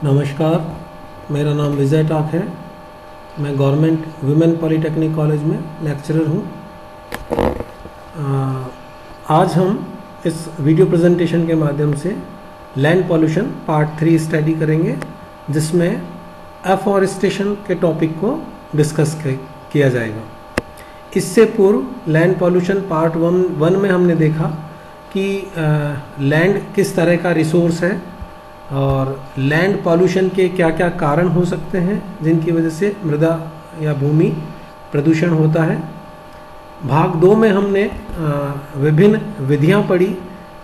नमस्कार, मेरा नाम विजय टाक है। मैं गवर्नमेंट वुमेन पॉलिटेक्निक कॉलेज में लेक्चरर हूँ। आज हम इस वीडियो प्रेजेंटेशन के माध्यम से लैंड पॉल्यूशन पार्ट 3 स्टडी करेंगे, जिसमें एफॉरेस्टेशन के टॉपिक को डिस्कस किया जाएगा। इससे पूर्व लैंड पॉल्यूशन पार्ट 1 में हमने देखा कि लैंड किस तरह का रिसोर्स है और लैंड पॉल्यूशन के क्या क्या कारण हो सकते हैं जिनकी वजह से मृदा या भूमि प्रदूषण होता है। भाग 2 में हमने विभिन्न विधियां पढ़ी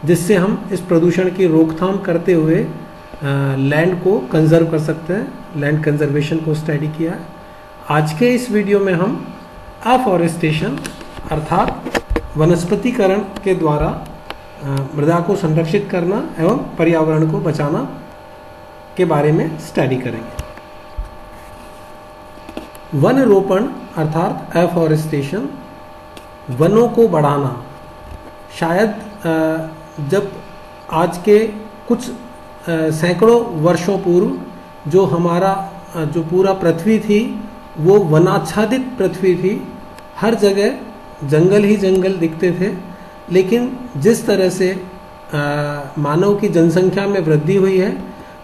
जिससे हम इस प्रदूषण की रोकथाम करते हुए लैंड को कंजर्व कर सकते हैं, लैंड कंजर्वेशन को स्टडी किया है। आज के इस वीडियो में हम एफॉरेस्टेशन अर्थात वनस्पतिकरण के द्वारा मृदा को संरक्षित करना एवं पर्यावरण को बचाना के बारे में स्टडी करेंगे। वन रोपण अर्थात एफॉरेस्टेशन, वनों को बढ़ाना। शायद जब आज के कुछ सैकड़ों वर्षों पूर्व जो हमारा जो पूरा पृथ्वी थी वो वनाच्छादित पृथ्वी थी, हर जगह जंगल ही जंगल दिखते थे। लेकिन जिस तरह से मानव की जनसंख्या में वृद्धि हुई है,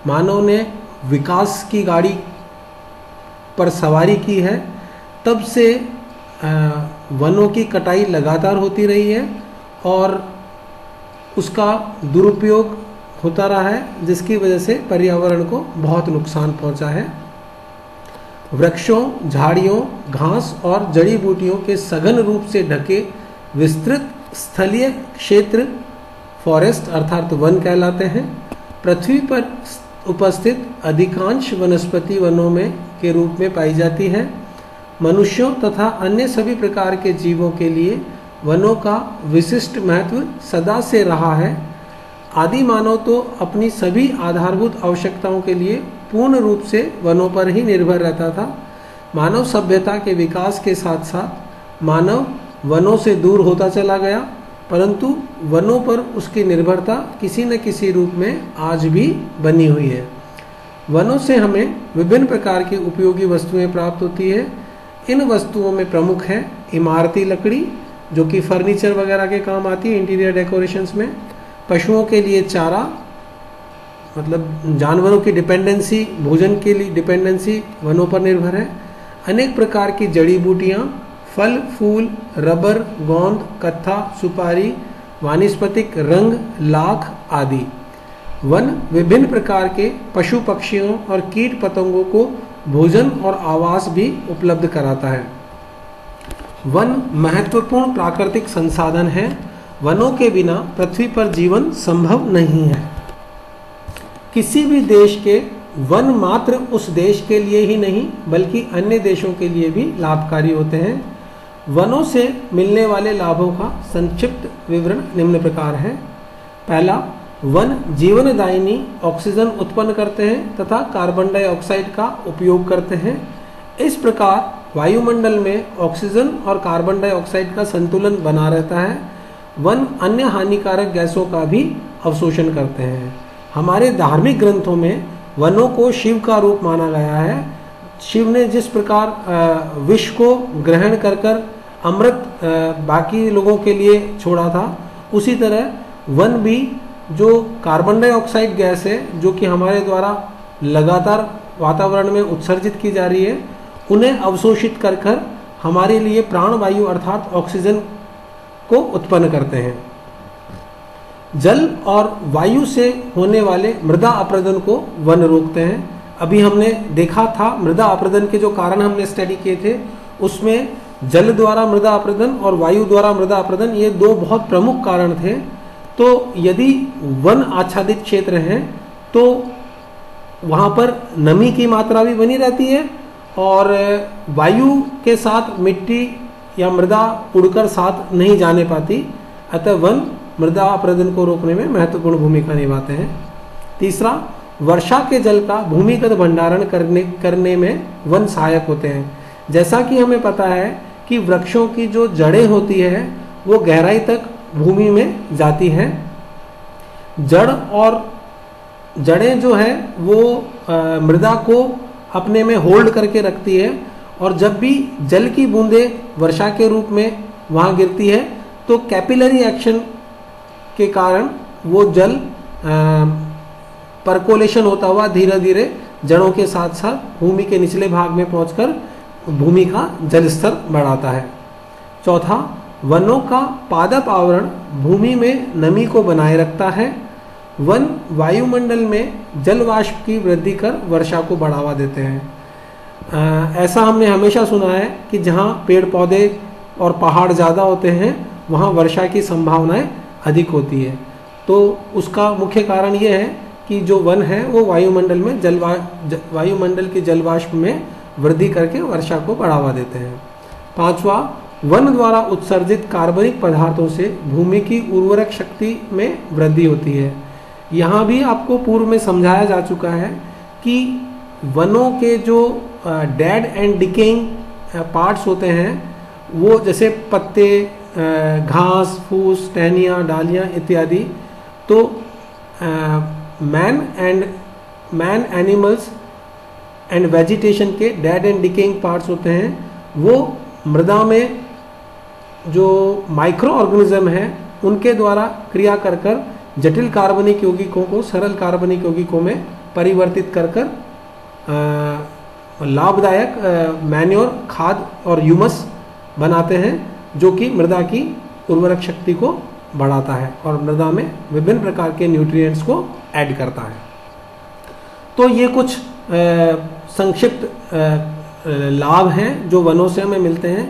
मानव ने विकास की गाड़ी पर सवारी की है, तब से वनों की कटाई लगातार होती रही है और उसका दुरुपयोग होता रहा है, जिसकी वजह से पर्यावरण को बहुत नुकसान पहुंचा है। वृक्षों, झाड़ियों, घास और जड़ी बूटियों के सघन रूप से ढके विस्तृत स्थलीय क्षेत्र फॉरेस्ट अर्थात वन कहलाते हैं। पृथ्वी पर उपस्थित अधिकांश वनस्पति वनों में के रूप में पाई जाती है। मनुष्यों तथा अन्य सभी प्रकार के जीवों के लिए वनों का विशिष्ट महत्व सदा से रहा है। आदि मानव तो अपनी सभी आधारभूत आवश्यकताओं के लिए पूर्ण रूप से वनों पर ही निर्भर रहता था। मानव सभ्यता के विकास के साथ साथ मानव वनों से दूर होता चला गया, परंतु वनों पर उसकी निर्भरता किसी न किसी रूप में आज भी बनी हुई है। वनों से हमें विभिन्न प्रकार की उपयोगी वस्तुएं प्राप्त होती है। इन वस्तुओं में प्रमुख है इमारती लकड़ी, जो कि फर्नीचर वगैरह के काम आती है, इंटीरियर डेकोरेशंस में। पशुओं के लिए चारा, मतलब जानवरों की डिपेंडेंसी, भोजन के लिए डिपेंडेंसी वनों पर निर्भर है। अनेक प्रकार की जड़ी बूटियाँ, फल, फूल, रबर, गोंद, कत्था, सुपारी, वानस्पतिक रंग, लाख आदि। वन विभिन्न प्रकार के पशु पक्षियों और कीट पतंगों को भोजन और आवास भी उपलब्ध कराता है। वन महत्वपूर्ण प्राकृतिक संसाधन है। वनों के बिना पृथ्वी पर जीवन संभव नहीं है। किसी भी देश के वन मात्र उस देश के लिए ही नहीं बल्कि अन्य देशों के लिए भी लाभकारी होते हैं। वनों से मिलने वाले लाभों का संक्षिप्त विवरण निम्न प्रकार है। पहला, वन जीवनदायिनी ऑक्सीजन उत्पन्न करते हैं तथा कार्बन डाइऑक्साइड का उपयोग करते हैं। इस प्रकार वायुमंडल में ऑक्सीजन और कार्बन डाइऑक्साइड का संतुलन बना रहता है। वन अन्य हानिकारक गैसों का भी अवशोषण करते हैं। हमारे धार्मिक ग्रंथों में वनों को शिव का रूप माना गया है। शिव ने जिस प्रकार विष को ग्रहण कर अमृत बाकी लोगों के लिए छोड़ा था, उसी तरह वन भी जो कार्बन डाइऑक्साइड गैस है जो कि हमारे द्वारा लगातार वातावरण में उत्सर्जित की जा रही है, उन्हें अवशोषित कर हमारे लिए प्राणवायु अर्थात ऑक्सीजन को उत्पन्न करते हैं। जल और वायु से होने वाले मृदा अपरदन को वन रोकते हैं। अभी हमने देखा था मृदा अपरदन के जो कारण हमने स्टडी किए थे, उसमें जल द्वारा मृदा अपरदन और वायु द्वारा मृदा अपरदन, ये दो बहुत प्रमुख कारण थे। तो यदि वन आच्छादित क्षेत्र हैं तो वहाँ पर नमी की मात्रा भी बनी रहती है और वायु के साथ मिट्टी या मृदा उड़कर साथ नहीं जाने पाती। अतः वन मृदा अपरदन को रोकने में महत्वपूर्ण भूमिका निभाते हैं। तीसरा, वर्षा के जल का भूमिगत भंडारण करने में वन सहायक होते हैं। जैसा कि हमें पता है कि वृक्षों की जो जड़ें होती है वो गहराई तक भूमि में जाती हैं। जड़ और जड़ें जो है वो मृदा को अपने में होल्ड करके रखती है, और जब भी जल की बूंदें वर्षा के रूप में वहाँ गिरती है तो कैपिलरी एक्शन के कारण वो जल परकोलेशन होता हुआ धीरे धीरे जड़ों के साथ साथ भूमि के निचले भाग में पहुंचकर भूमि का जल स्तर बढ़ाता है। चौथा, वनों का पादप आवरण भूमि में नमी को बनाए रखता है। वन वायुमंडल में जल वाष्प की वृद्धि कर वर्षा को बढ़ावा देते हैं। ऐसा हमने हमेशा सुना है कि जहाँ पेड़ पौधे और पहाड़ ज़्यादा होते हैं वहाँ वर्षा की संभावनाएं अधिक होती है। तो उसका मुख्य कारण ये है कि जो वन है वो वायुमंडल में वायुमंडल के जल वाष्प में वृद्धि करके वर्षा को बढ़ावा देते हैं। पांचवा, वन द्वारा उत्सर्जित कार्बनिक पदार्थों से भूमि की उर्वरक शक्ति में वृद्धि होती है। यहाँ भी आपको पूर्व में समझाया जा चुका है कि वनों के जो डेड एंड डिकेइंग पार्ट्स होते हैं वो जैसे पत्ते, घास फूस, टहनियाँ, डालियाँ इत्यादि, तो मैन एनिमल्स एंड वेजिटेशन के डेड एंड डिकेइंग पार्ट्स होते हैं, वो मृदा में जो माइक्रो ऑर्गेनिज्म है उनके द्वारा क्रिया कर कर जटिल कार्बनिक यौगिकों को सरल कार्बनिक यौगिकों में परिवर्तित कर कर लाभदायक मैन्योर, खाद और ह्यूमस बनाते हैं, जो कि मृदा की उर्वरक शक्ति को बढ़ाता है और मृदा में विभिन्न प्रकार के न्यूट्रिएंट्स को ऐड करता है। तो ये कुछ संक्षिप्त लाभ हैं जो वनों से हमें मिलते हैं।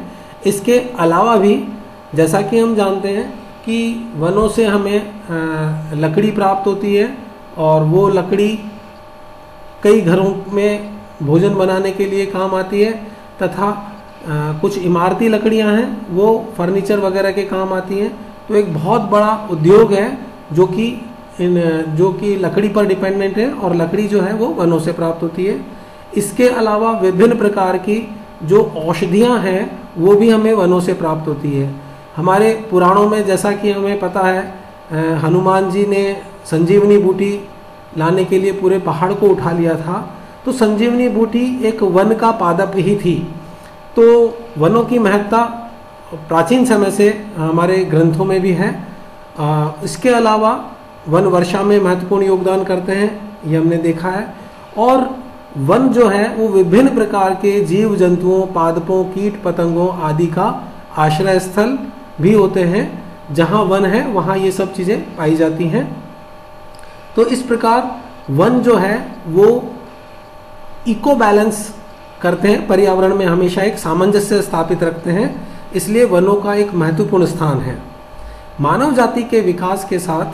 इसके अलावा भी जैसा कि हम जानते हैं कि वनों से हमें लकड़ी प्राप्त होती है, और वो लकड़ी कई घरों में भोजन बनाने के लिए काम आती है, तथा कुछ इमारती लकड़ियां हैं वो फर्नीचर वगैरह के काम आती हैं। तो एक बहुत बड़ा उद्योग है जो कि लकड़ी पर डिपेंडेंट है, और लकड़ी जो है वो वनों से प्राप्त होती है। इसके अलावा विभिन्न प्रकार की जो औषधियाँ हैं वो भी हमें वनों से प्राप्त होती है। हमारे पुराणों में जैसा कि हमें पता है, हनुमान जी ने संजीवनी बूटी लाने के लिए पूरे पहाड़ को उठा लिया था, तो संजीवनी बूटी एक वन का पादप ही थी। तो वनों की महत्ता प्राचीन समय से हमारे ग्रंथों में भी है। इसके अलावा वन वर्षा में महत्वपूर्ण योगदान करते हैं, ये हमने देखा है। और वन जो है वो विभिन्न प्रकार के जीव जंतुओं, पादपों, कीट पतंगों आदि का आश्रय स्थल भी होते हैं। जहाँ वन है वहाँ ये सब चीज़ें पाई जाती हैं। तो इस प्रकार वन जो है वो इको बैलेंस करते हैं, पर्यावरण में हमेशा एक सामंजस्य स्थापित रखते हैं, इसलिए वनों का एक महत्वपूर्ण स्थान है। मानव जाति के विकास के साथ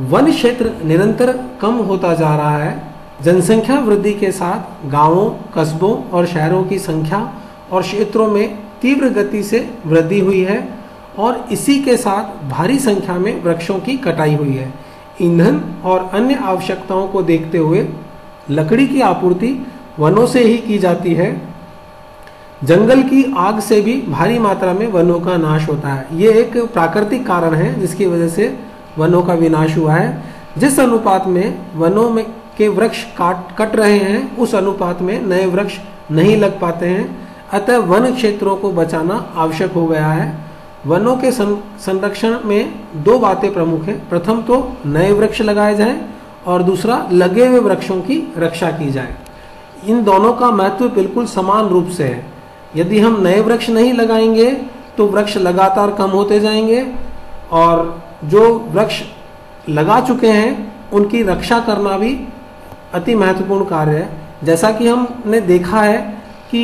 वन क्षेत्र निरंतर कम होता जा रहा है। जनसंख्या वृद्धि के साथ गांवों, कस्बों और शहरों की संख्या और क्षेत्रों में तीव्र गति से वृद्धि हुई है, और इसी के साथ भारी संख्या में वृक्षों की कटाई हुई है। ईंधन और अन्य आवश्यकताओं को देखते हुए लकड़ी की आपूर्ति वनों से ही की जाती है। जंगल की आग से भी भारी मात्रा में वनों का नाश होता है। ये एक प्राकृतिक कारण है जिसकी वजह से वनों का विनाश हुआ है। जिस अनुपात में वनों में के वृक्ष कट रहे हैं उस अनुपात में नए वृक्ष नहीं लग पाते हैं, अतः वन क्षेत्रों को बचाना आवश्यक हो गया है। वनों के संरक्षण में दो बातें प्रमुख हैं। प्रथम तो नए वृक्ष लगाए जाएं, और दूसरा लगे हुए वृक्षों की रक्षा की जाए। इन दोनों का महत्व बिल्कुल समान रूप से है। यदि हम नए वृक्ष नहीं लगाएंगे तो वृक्ष लगातार कम होते जाएंगे, और जो वृक्ष लगा चुके हैं उनकी रक्षा करना भी अति महत्वपूर्ण कार्य है। जैसा कि हमने देखा है कि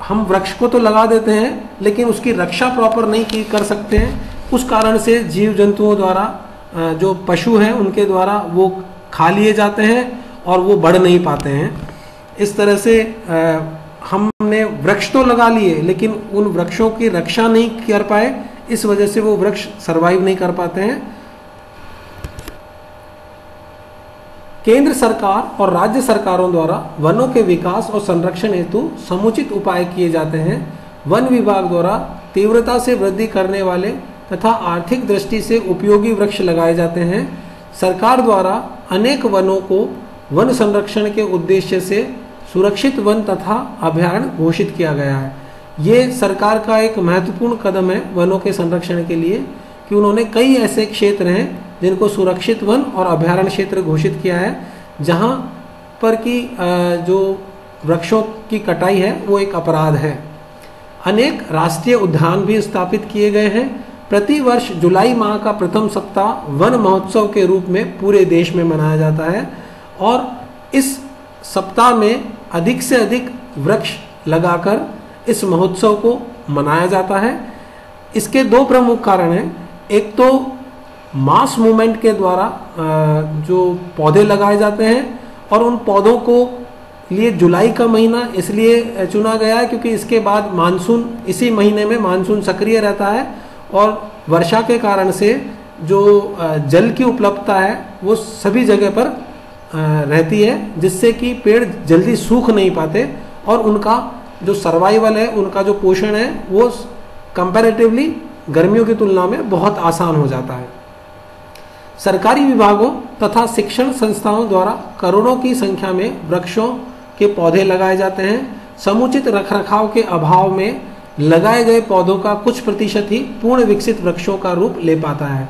हम वृक्ष को तो लगा देते हैं लेकिन उसकी रक्षा प्रॉपर नहीं कर सकते हैं। उस कारण से जीव जंतुओं द्वारा, जो पशु हैं उनके द्वारा वो खा लिए जाते हैं और वो बढ़ नहीं पाते हैं। इस तरह से हमने वृक्ष तो लगा लिए लेकिन उन वृक्षों की रक्षा नहीं कर पाए, इस वजह से वो वृक्ष सरवाइव नहीं कर पाते हैं। केंद्र सरकार और राज्य सरकारों द्वारा वनों के विकास और संरक्षण हेतु समुचित उपाय किए जाते हैं। वन विभाग द्वारा तीव्रता से वृद्धि करने वाले तथा आर्थिक दृष्टि से उपयोगी वृक्ष लगाए जाते हैं। सरकार द्वारा अनेक वनों को वन संरक्षण के उद्देश्य से सुरक्षित वन तथा अभयारण्य घोषित किया गया है। ये सरकार का एक महत्वपूर्ण कदम है वनों के संरक्षण के लिए कि उन्होंने कई ऐसे क्षेत्र हैं जिनको सुरक्षित वन और अभयारण्य क्षेत्र घोषित किया है, जहाँ पर कि जो वृक्षों की कटाई है वो एक अपराध है। अनेक राष्ट्रीय उद्यान भी स्थापित किए गए हैं। प्रति वर्ष जुलाई माह का प्रथम सप्ताह वन महोत्सव के रूप में पूरे देश में मनाया जाता है और इस सप्ताह में अधिक से अधिक वृक्ष लगाकर इस महोत्सव को मनाया जाता है। इसके दो प्रमुख कारण हैं। एक तो मास मूवमेंट के द्वारा जो पौधे लगाए जाते हैं और उन पौधों को लिए जुलाई का महीना इसलिए चुना गया है क्योंकि इसके बाद मानसून, इसी महीने में मानसून सक्रिय रहता है और वर्षा के कारण से जो जल की उपलब्धता है वो सभी जगह पर रहती है, जिससे कि पेड़ जल्दी सूख नहीं पाते और उनका जो सर्वाइवल है, उनका जो पोषण है वो कंपैरेटिवली गर्मियों की तुलना में बहुत आसान हो जाता है। सरकारी विभागों तथा शिक्षण संस्थाओं द्वारा करोड़ों की संख्या में वृक्षों के पौधे लगाए जाते हैं। समुचित रखरखाव के अभाव में लगाए गए पौधों का कुछ प्रतिशत ही पूर्ण विकसित वृक्षों का रूप ले पाता है।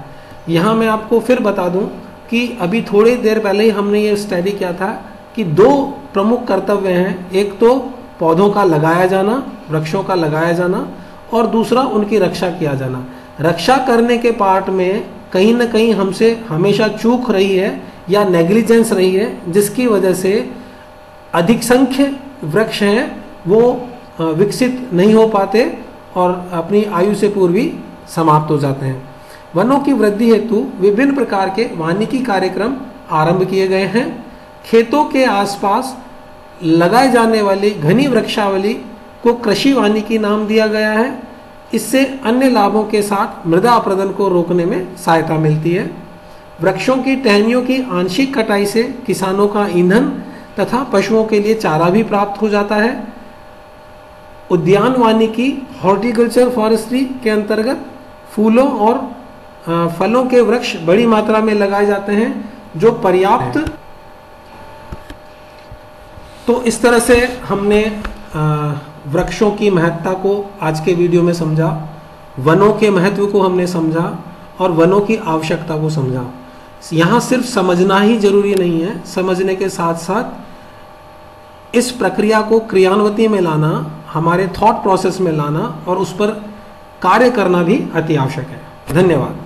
यहाँ मैं आपको फिर बता दूं कि अभी थोड़ी देर पहले ही हमने ये स्टडी किया था कि दो प्रमुख कर्तव्य हैं। एक तो पौधों का लगाया जाना, वृक्षों का लगाया जाना, और दूसरा उनकी रक्षा किया जाना। रक्षा करने के पार्ट में कहीं ना कहीं हमसे हमेशा चूक रही है या नेग्लिजेंस रही है, जिसकी वजह से अधिक संख्य वृक्ष हैं वो विकसित नहीं हो पाते और अपनी आयु से पूर्व ही समाप्त हो जाते हैं। वनों की वृद्धि हेतु विभिन्न प्रकार के वानिकी कार्यक्रम आरंभ किए गए हैं। खेतों के आसपास लगाए जाने वाली घनी वृक्षावली को कृषि वानिकी नाम दिया गया है। इससे अन्य लाभों के साथ मृदा अपरदन को रोकने में सहायता मिलती है। वृक्षों की टहनियों की आंशिक कटाई से किसानों का ईंधन तथा पशुओं के लिए चारा भी प्राप्त हो जाता है। उद्यान वानिकी हॉर्टिकल्चर फॉरेस्ट्री के अंतर्गत फूलों और फलों के वृक्ष बड़ी मात्रा में लगाए जाते हैं जो पर्याप्त। तो इस तरह से हमने वृक्षों की महत्ता को आज के वीडियो में समझा, वनों के महत्व को हमने समझा और वनों की आवश्यकता को समझा। यहाँ सिर्फ समझना ही जरूरी नहीं है, समझने के साथ साथ इस प्रक्रिया को क्रियान्वती में लाना, हमारे थॉट प्रोसेस में लाना और उस पर कार्य करना भी अति आवश्यक है। धन्यवाद।